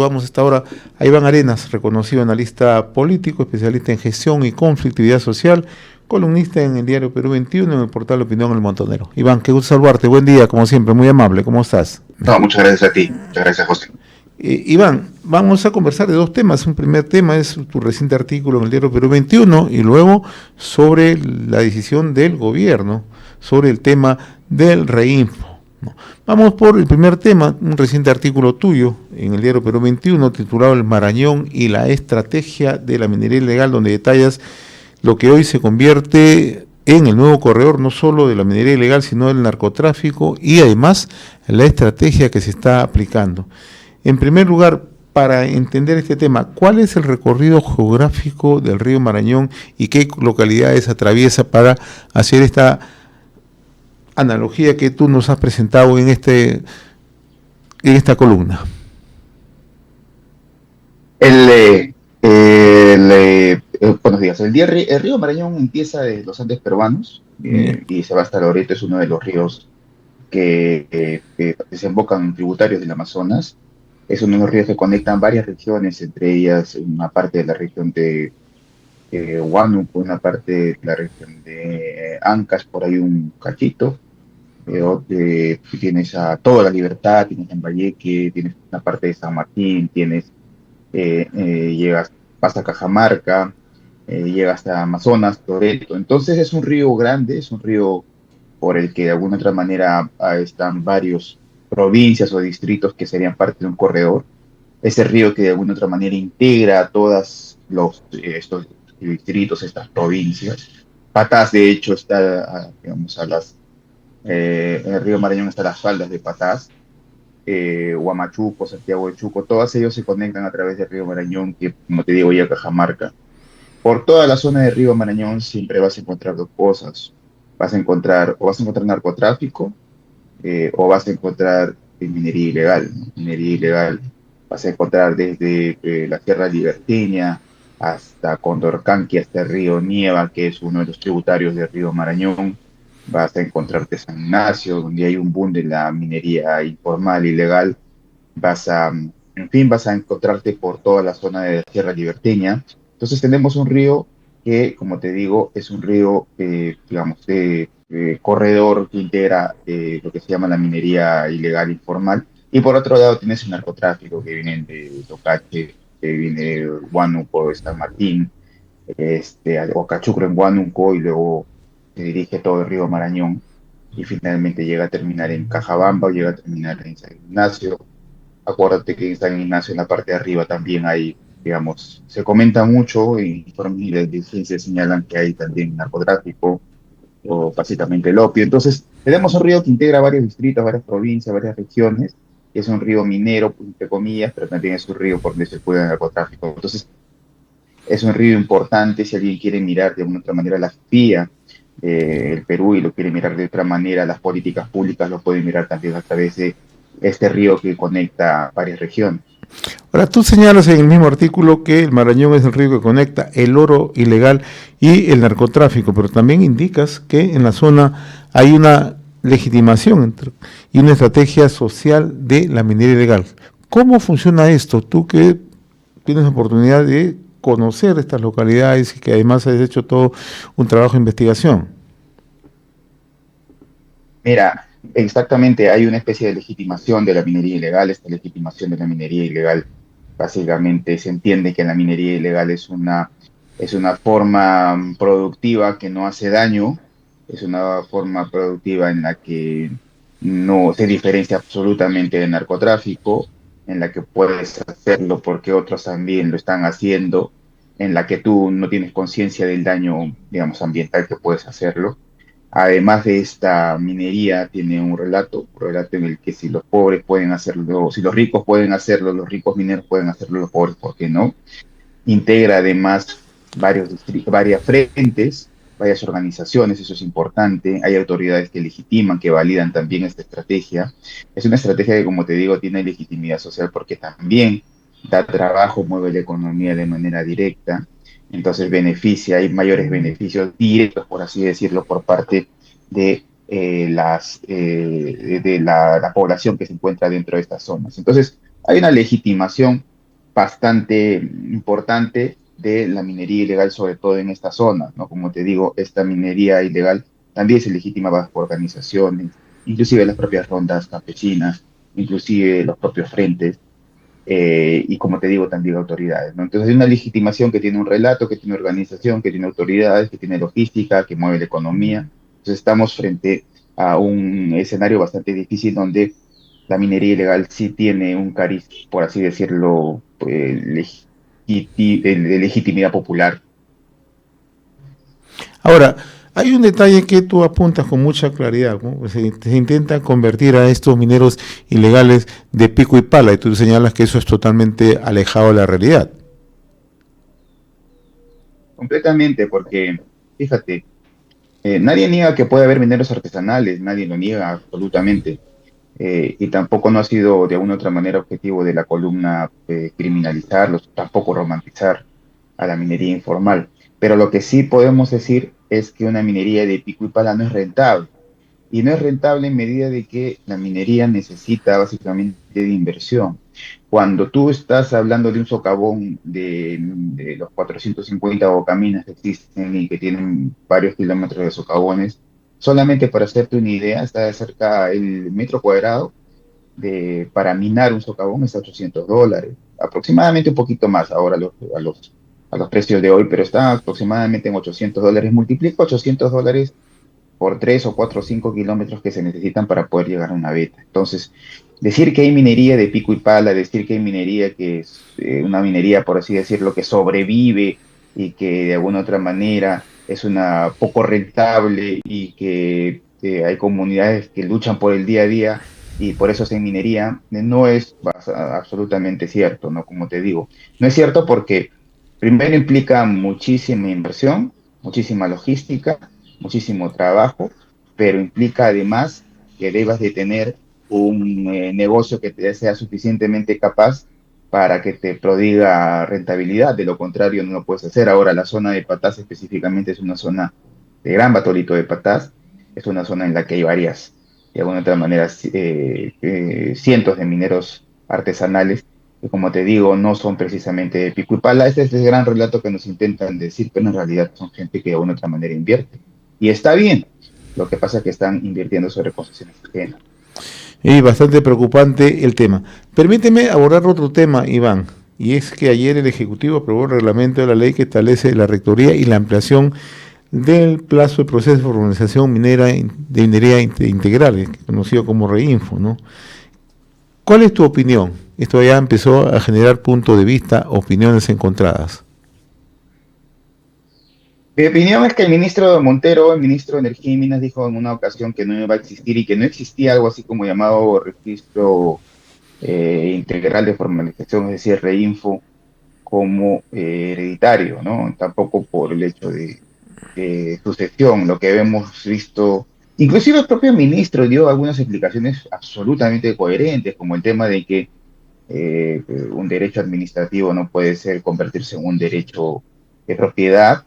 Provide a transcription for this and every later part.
saludamos a esta hora a Iván Arenas, reconocido analista político, especialista en gestión y conflictividad social, columnista en el diario Perú 21, en el portal Opinión El Montonero. Iván, qué gusto saludarte, buen día, como siempre, muy amable, ¿cómo estás? No, muchas gracias a ti, muchas gracias, José. Iván, vamos a conversar de dos temas. Un primer tema es tu reciente artículo en el diario Perú 21 y luego sobre la decisión del gobierno sobre el tema del reinfo. ¿No? Vamos por el primer tema, un reciente artículo tuyo en el diario Perú 21 titulado El Marañón y la estrategia de la minería ilegal, donde detallas lo que hoy se convierte en el nuevo corredor no solo de la minería ilegal, sino del narcotráfico y además la estrategia que se está aplicando. En primer lugar, para entender este tema, ¿cuál es el recorrido geográfico del río Marañón y qué localidades atraviesa para hacer esta analogía que tú nos has presentado en esta columna? Buenos días. El río Marañón empieza de los Andes peruanos y se va hasta Loreto. Es uno de los ríos que desembocan tributarios del Amazonas. Es uno de los ríos que conectan varias regiones, entre ellas una parte de la región de Huánuco, una parte de la región de Ancash, por ahí un cachito. Tienes a Toda la Libertad, tienes Lambayeque, tienes una parte de San Martín, vas a Cajamarca, llega hasta Amazonas, Loreto. Entonces es un río grande, es un río por el que de alguna otra manera están varios provincias o distritos que serían parte de un corredor. Ese río que de alguna otra manera integra a todos estos distritos, estas provincias. Patás, de hecho, está, digamos, el río Marañón está a las faldas de Patás. Huamachuco, Santiago de Chuco, todos ellos se conectan a través del río Marañón, que como te digo, llega a Cajamarca. Por toda la zona del río Marañón siempre vas a encontrar dos cosas. Vas a encontrar narcotráfico, o vas a encontrar minería ilegal, ¿no? Minería ilegal vas a encontrar desde la Sierra Liberteña hasta Condorcanqui, hasta el río Nieva, que es uno de los tributarios del río Marañón. Vas a encontrarte San Ignacio, donde hay un boom de la minería informal, ilegal. En fin, vas a encontrarte por toda la zona de la Sierra Liberteña. Entonces tenemos un río que, como te digo, es un río, digamos, de corredor que integra lo que se llama la minería ilegal informal. Y por otro lado tienes el narcotráfico que viene de Tocache, que viene de Huánuco, de San Martín, Huacachucro en Huánuco, y luego se dirige todo el río Marañón y finalmente llega a terminar en Cajabamba o llega a terminar en San Ignacio. Acuérdate que en San Ignacio, en la parte de arriba, también hay, digamos, se comenta mucho y informes de inteligencia señalan que hay también narcotráfico o básicamente el opio. Entonces, tenemos un río que integra varios distritos, varias provincias, varias regiones, que es un río minero, pues, entre comillas, pero también es un río por donde se puede el narcotráfico. Entonces, es un río importante si alguien quiere mirar de alguna otra manera la FIA, el Perú, y lo quiere mirar de otra manera, las políticas públicas lo puede mirar también a través de este río que conecta varias regiones. Ahora, tú señalas en el mismo artículo que el Marañón es el río que conecta el oro ilegal y el narcotráfico, pero también indicas que en la zona hay una legitimación y una estrategia social de la minería ilegal. ¿Cómo funciona esto? Tú que tienes la oportunidad de conocer estas localidades y que además has hecho todo un trabajo de investigación. Mira, exactamente, hay una especie de legitimación de la minería ilegal. Esta legitimación de la minería ilegal, básicamente se entiende que la minería ilegal es una forma productiva que no hace daño, es una forma productiva en la que no se diferencia absolutamente del narcotráfico, en la que puedes hacerlo porque otros también lo están haciendo, en la que tú no tienes conciencia del daño, digamos, ambiental que puedes hacerlo. Además de esta minería, tiene un relato en el que si los pobres pueden hacerlo, si los ricos pueden hacerlo, los ricos mineros pueden hacerlo, los pobres, ¿por qué no? Integra además varias frentes, varias organizaciones, eso es importante. Hay autoridades que legitiman, que validan también esta estrategia. Es una estrategia que, como te digo, tiene legitimidad social porque también da trabajo, mueve la economía de manera directa. Entonces beneficia, hay mayores beneficios directos, por así decirlo, por parte de la población que se encuentra dentro de estas zonas. Entonces, hay una legitimación bastante importante de la minería ilegal, sobre todo en esta zona, ¿no? Como te digo, esta minería ilegal también se legitima bajo organizaciones, inclusive las propias rondas campesinas, inclusive los propios frentes, y como te digo, también autoridades, ¿no? Entonces hay una legitimación que tiene un relato, que tiene organización, que tiene autoridades, que tiene logística, que mueve la economía. Entonces estamos frente a un escenario bastante difícil donde la minería ilegal sí tiene un cariz, por así decirlo, de legitimidad popular. Ahora, hay un detalle que tú apuntas con mucha claridad, ¿no? Se intenta convertir a estos mineros ilegales de pico y pala, y tú señalas que eso es totalmente alejado de la realidad. Completamente, porque, fíjate, nadie niega que puede haber mineros artesanales, nadie lo niega absolutamente. Y tampoco no ha sido de alguna otra manera objetivo de la columna criminalizarlos, tampoco romantizar a la minería informal. Pero lo que sí podemos decir es que una minería de pico y pala no es rentable. Y no es rentable en medida de que la minería necesita básicamente de inversión. Cuando tú estás hablando de un socavón de los 450 bocaminas que existen y que tienen varios kilómetros de socavones, solamente para hacerte una idea, está cerca el metro cuadrado para minar un socavón está $800, aproximadamente un poquito más ahora a los precios de hoy, pero está aproximadamente en $800. Multiplica $800 por 3 o 4 o 5 kilómetros que se necesitan para poder llegar a una veta. Entonces, decir que hay minería de pico y pala, decir que hay minería que es una minería, por así decirlo, que sobrevive y que de alguna otra manera es una poco rentable y que hay comunidades que luchan por el día a día y por eso hacen minería, no es absolutamente cierto, ¿no? Como te digo, no es cierto porque primero implica muchísima inversión, muchísima logística, muchísimo trabajo, pero implica además que debas de tener un negocio que te sea suficientemente capaz para que te prodiga rentabilidad, de lo contrario no lo puedes hacer. Ahora, la zona de Patás específicamente es una zona de gran batolito de Patás, es una zona en la que hay varias, de alguna otra manera, cientos de mineros artesanales, que como te digo, no son precisamente de pico y pala. Este es el gran relato que nos intentan decir, pero en realidad son gente que de alguna otra manera invierte. Y está bien, lo que pasa es que están invirtiendo sobre posesiones ajenas. Es bastante preocupante el tema. Permíteme abordar otro tema, Iván, y es que ayer el Ejecutivo aprobó el reglamento de la ley que establece la rectoría y la ampliación del plazo de proceso de formalización minera de minería integral, conocido como REINFO, ¿no? ¿Cuál es tu opinión? Esto ya empezó a generar puntos de vista, opiniones encontradas. Mi opinión es que el ministro Montero, el ministro de Energía y Minas, dijo en una ocasión que no iba a existir y que no existía algo así como llamado registro integral de formalización, es decir, REINFO, como hereditario, ¿no? Tampoco por el hecho de sucesión, lo que hemos visto, inclusive el propio ministro dio algunas explicaciones absolutamente coherentes, como el tema de que un derecho administrativo no puede ser convertirse en un derecho de propiedad,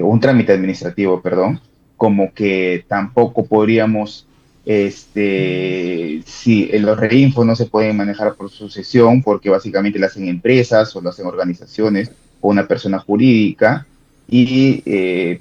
un trámite administrativo, perdón, como que tampoco podríamos, si los reinfos no se pueden manejar por sucesión, porque básicamente lo hacen empresas o lo hacen organizaciones o una persona jurídica, y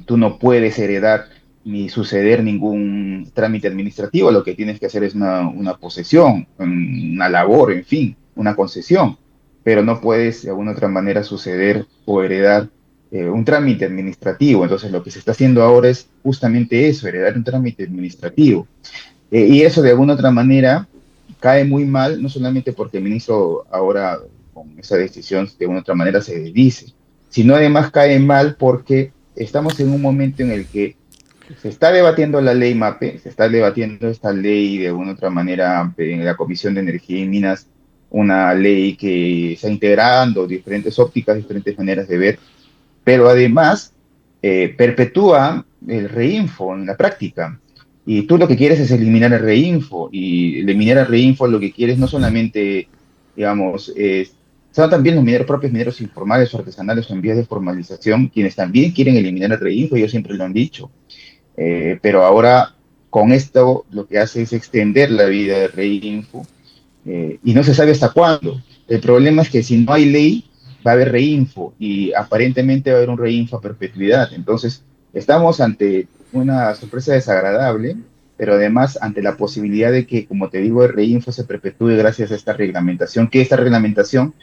tú no puedes heredar ni suceder ningún trámite administrativo, lo que tienes que hacer es una posesión, una labor, en fin, una concesión, pero no puedes de alguna otra manera suceder o heredar un trámite administrativo. Entonces, lo que se está haciendo ahora es justamente eso, heredar un trámite administrativo. Y eso de alguna otra manera cae muy mal, no solamente porque el ministro ahora con esa decisión de alguna otra manera se dice, sino además cae mal porque estamos en un momento en el que se está debatiendo la ley MAPE, se está debatiendo esta ley de alguna otra manera en la Comisión de Energía y Minas, una ley que está integrando diferentes ópticas, diferentes maneras de ver, pero además perpetúa el reinfo en la práctica. Y tú lo que quieres es eliminar el reinfo, y eliminar el reinfo lo que quieres no solamente, digamos, son también los mineros, propios mineros informales o artesanales o en vías de formalización, quienes también quieren eliminar el reinfo, ellos siempre lo han dicho. Pero ahora con esto lo que hace es extender la vida del reinfo y no se sabe hasta cuándo. El problema es que si no hay ley, va a haber reinfo y aparentemente va a haber un reinfo a perpetuidad. Entonces, estamos ante una sorpresa desagradable, pero además ante la posibilidad de que, como te digo, el reinfo se perpetúe gracias a esta reglamentación, que esta reglamentación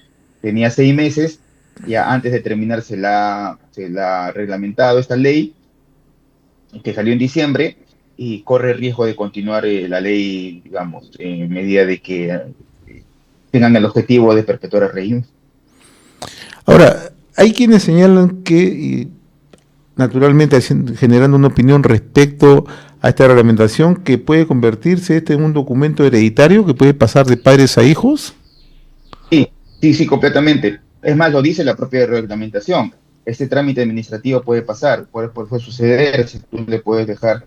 tenía 6 meses, ya antes de terminar se la ha reglamentado esta ley, que salió en diciembre, y corre el riesgo de continuar la ley, digamos, en medida de que tengan el objetivo de perpetuar el reinfo. Ahora, hay quienes señalan que, y naturalmente generando una opinión respecto a esta reglamentación, que puede convertirse este en un documento hereditario que puede pasar de padres a hijos. Sí, sí, sí, completamente. Es más, lo dice la propia reglamentación. Este trámite administrativo puede pasar, puede suceder, si tú le puedes dejar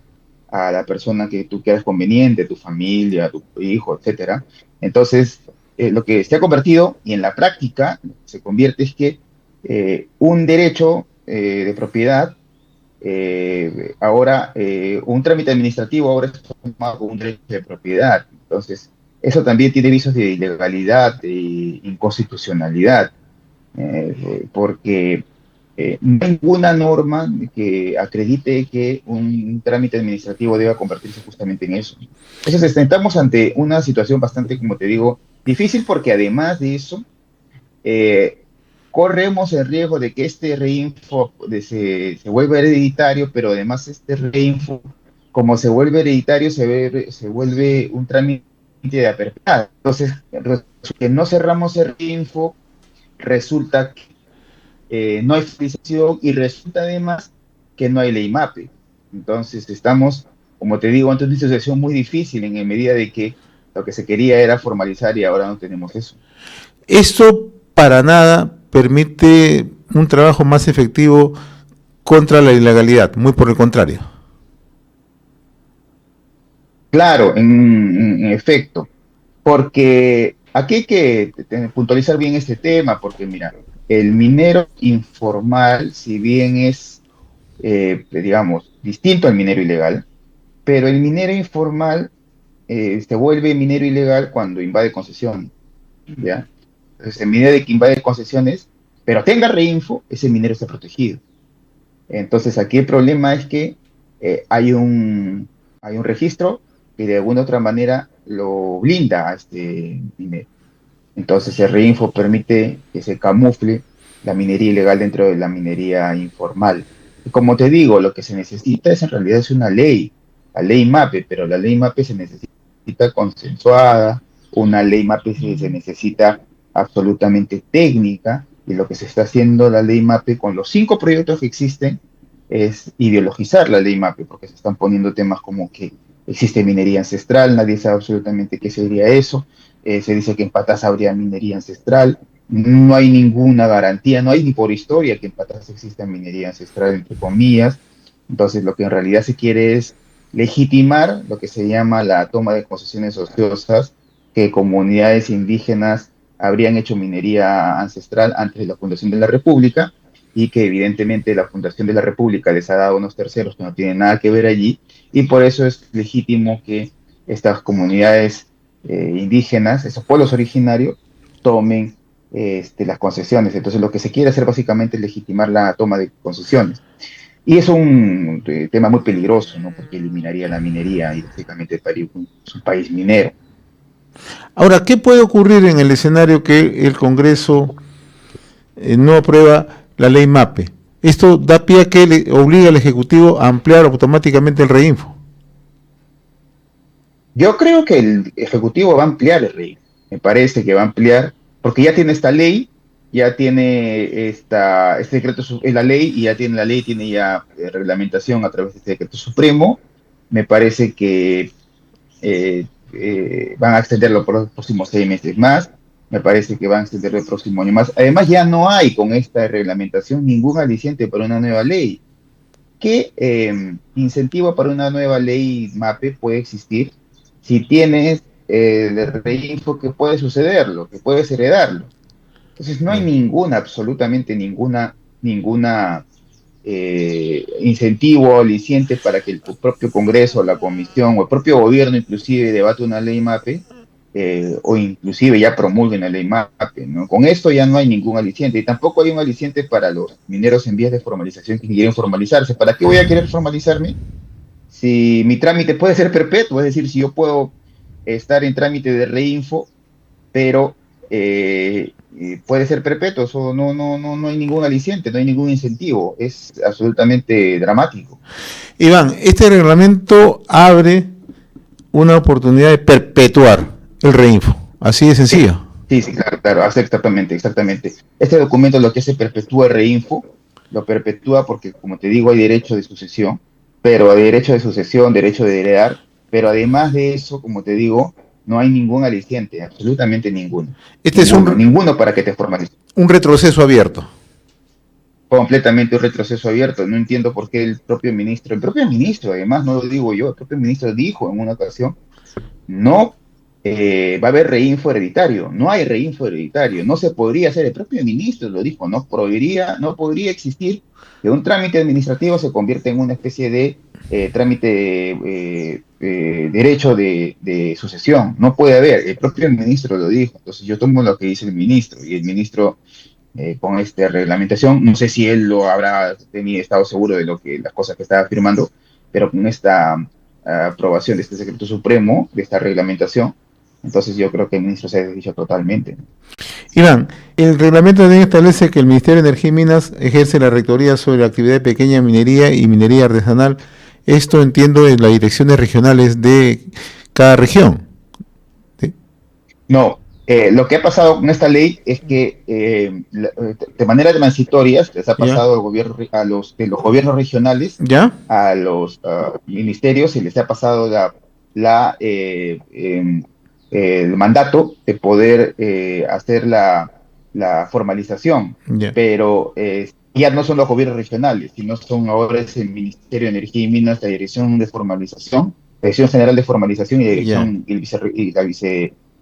a la persona que tú quieras conveniente, tu familia, tu hijo, etcétera. Entonces, lo que se ha convertido, y en la práctica se convierte, es que un derecho de propiedad, ahora, un trámite administrativo ahora es tomado como un derecho de propiedad. Entonces, eso también tiene visos de ilegalidad, de inconstitucionalidad, porque no hay ninguna norma que acredite que un trámite administrativo deba convertirse justamente en eso. Entonces, estamos ante una situación bastante, como te digo, difícil, porque además de eso, eh, corremos el riesgo de que este reinfo se vuelva hereditario, pero además este reinfo, como se vuelve hereditario, se vuelve un trámite de apertura. Entonces, que no cerramos el reinfo, resulta que no hay fiscalización, y resulta además que no hay ley MAPE. Entonces, estamos, como te digo, ante una situación muy difícil, en medida de que lo que se quería era formalizar y ahora no tenemos eso. Esto para nada permite un trabajo más efectivo contra la ilegalidad, muy por el contrario. Claro, en efecto, porque aquí hay que puntualizar bien este tema, porque mira, el minero informal, si bien es, digamos, distinto al minero ilegal, pero el minero informal se vuelve minero ilegal cuando invade concesiones, ¿ya? Entonces, el minero que invade concesiones, pero tenga reinfo, ese minero está protegido. Entonces, aquí el problema es que hay un registro que de alguna otra manera lo blinda a este minero. Entonces, el reinfo permite que se camufle la minería ilegal dentro de la minería informal. Y como te digo, lo que se necesita es en realidad es una ley, la ley MAPE, pero la ley MAPE se necesita consensuada, una ley MAPE se necesita absolutamente técnica, y lo que se está haciendo la ley MAPE con los 5 proyectos que existen es ideologizar la ley MAPE, porque se están poniendo temas como que existe minería ancestral, nadie sabe absolutamente qué sería eso. Se dice que en Patas habría minería ancestral, no hay ninguna garantía, no hay ni por historia que en Patas exista minería ancestral, entre comillas. Entonces, lo que en realidad se quiere es legitimar lo que se llama la toma de concesiones ociosas, que comunidades indígenas habrían hecho minería ancestral antes de la fundación de la República, y que evidentemente la fundación de la República les ha dado unos terceros que no tienen nada que ver allí, y por eso es legítimo que estas comunidades indígenas, esos pueblos originarios, tomen las concesiones. Entonces, lo que se quiere hacer básicamente es legitimar la toma de concesiones. Y es un tema muy peligroso, ¿no? Porque eliminaría la minería, y básicamente el país es un país minero. Ahora, ¿qué puede ocurrir en el escenario que el Congreso no aprueba la ley MAPE? Esto da pie a que le obliga al Ejecutivo a ampliar automáticamente el reinfo. Yo creo que el Ejecutivo va a ampliar el REIN. Me parece que va a ampliar, porque ya tiene esta ley, ya tiene este decreto, la ley, y ya tiene la ley, tiene ya reglamentación a través de este decreto supremo. Me parece que van a extenderlo por los próximos 6 meses más. Me parece que van a extenderlo el próximo año más. Además, ya no hay con esta reglamentación ningún aliciente para una nueva ley. ¿Qué incentivo para una nueva ley MAPE puede existir si tienes el reinfo, que puede sucederlo, que puedes heredarlo? Entonces, no hay ninguna, absolutamente ninguna incentivo o aliciente para que el propio Congreso, la Comisión o el propio gobierno inclusive debate una ley MAPE, o inclusive ya promulguen la ley MAPE, ¿no? Con esto ya no hay ningún aliciente, y tampoco hay un aliciente para los mineros en vías de formalización que quieren formalizarse. ¿Para qué voy a querer formalizarme si mi trámite puede ser perpetuo? Es decir, si yo puedo estar en trámite de reinfo, pero puede ser perpetuo, eso no hay ningún aliciente, no hay ningún incentivo, es absolutamente dramático. Iván, este reglamento abre una oportunidad de perpetuar el reinfo, así de Sí, sencillo. sí, claro, claro, exactamente, exactamente. Este documento lo que hace perpetúa el reinfo, lo perpetúa porque, como te digo, hay derecho de sucesión, pero hay derecho de sucesión, derecho de heredar, pero además de eso, como te digo, no hay ningún aliciente, absolutamente ninguno, Este es ninguno, ninguno para que te formalices. un retroceso abierto. Completamente un retroceso abierto. No entiendo por qué el propio ministro, además, no lo digo yo, el propio ministro dijo en una ocasión, no va a haber reinfo hereditario, no hay reinfo hereditario, no se podría hacer, el propio ministro lo dijo, no podría existir que un trámite administrativo se convierta en una especie de trámite derecho de sucesión, no puede haber, el propio ministro lo dijo, entonces yo tomo lo que dice el ministro, y el ministro con esta reglamentación. No sé si él lo habrá estado seguro de las cosas que estaba firmando, pero con esta aprobación de este secreto supremo, de esta reglamentación, entonces yo creo que el ministro se ha desdicho totalmente. Iván, el reglamento también establece que el Ministerio de Energía y Minas ejerce la rectoría sobre la actividad de pequeña minería y minería artesanal. Esto entiendo en las direcciones regionales de cada región. ¿Sí? No, lo que ha pasado con esta ley es que de manera transitoria les ha ¿Ya? pasado al gobierno, de los gobiernos regionales ¿Ya? a los ministerios y les ha pasado la, eh, em, el mandato de poder hacer la formalización, ¿Ya? pero ya no son los gobiernos regionales, sino son ahora es el Ministerio de Energía y Minas, la Dirección de Formalización, la Dirección General de Formalización y la ¿Ya? Dirección y la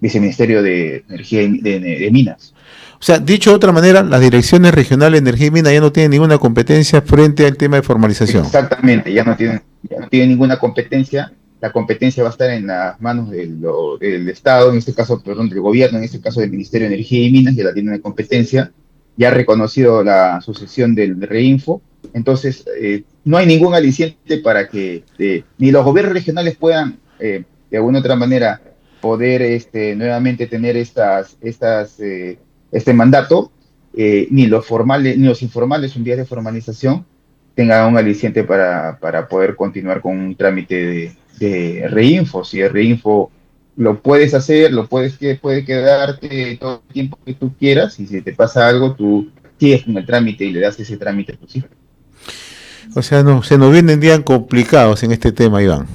Viceministerio de Energía y de Minas. O sea, dicho de otra manera, las direcciones regionales de energía y minas ya no tienen ninguna competencia frente al tema de formalización. Exactamente, ya no tienen ninguna competencia. La competencia va a estar en las manos del Estado, en este caso, perdón, del gobierno, en este caso del Ministerio de Energía y Minas, ya la tiene de competencia, ya ha reconocido la sucesión del Reinfo. Entonces, no hay ningún aliciente para que ni los gobiernos regionales puedan, de alguna u otra manera, poder nuevamente tener este mandato, ni los formales, ni los informales, un día de formalización, tenga un aliciente para poder continuar con un trámite de reinfo. Si el reinfo lo puedes hacer, puede quedarte todo el tiempo que tú quieras, y si te pasa algo, tú sigues con el trámite y le das ese trámite a tus hijos. O sea, no, se nos vienen días complicados en este tema, Iván.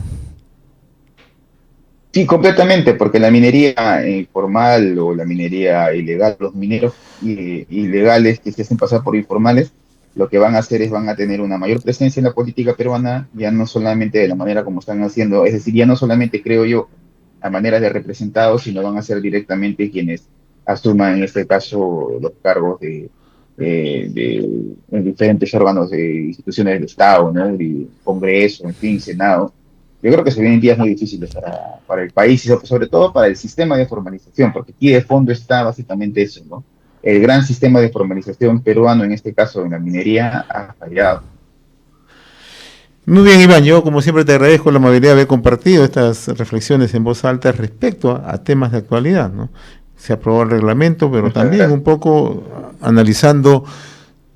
Sí, completamente, porque la minería informal o la minería ilegal, los mineros ilegales que se hacen pasar por informales, lo que van a hacer es van a tener una mayor presencia en la política peruana, ya no solamente de la manera como están haciendo, es decir, ya no solamente creo yo a manera de representados, sino van a ser directamente quienes asuman en este caso los cargos en diferentes órganos de instituciones del Estado, ¿no? De Congreso, en fin, Senado. Yo creo que se vienen días muy difíciles para el país y sobre todo para el sistema de formalización, porque aquí de fondo está básicamente eso, ¿no? El gran sistema de formalización peruano, en este caso en la minería, ha fallado. Muy bien, Iván, yo como siempre te agradezco la amabilidad de haber compartido estas reflexiones en voz alta respecto a temas de actualidad, ¿no? Se aprobó el reglamento, pero Muchas también gracias. un poco analizando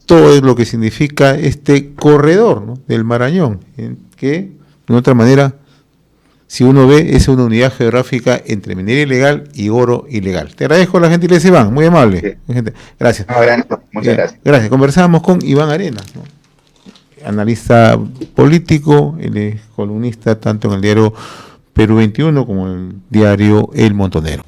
todo lo que significa este corredor, ¿no?, del Marañón, que de otra manera, si uno ve, es una unidad geográfica entre minería ilegal y oro ilegal. Te agradezco la gentileza, Iván, muy amable. Sí. Gracias. Ahora, muchas gracias. Gracias. Conversamos con Iván Arenas, ¿no?, analista político, él es columnista tanto en el diario Perú 21 como en el diario El Montonero.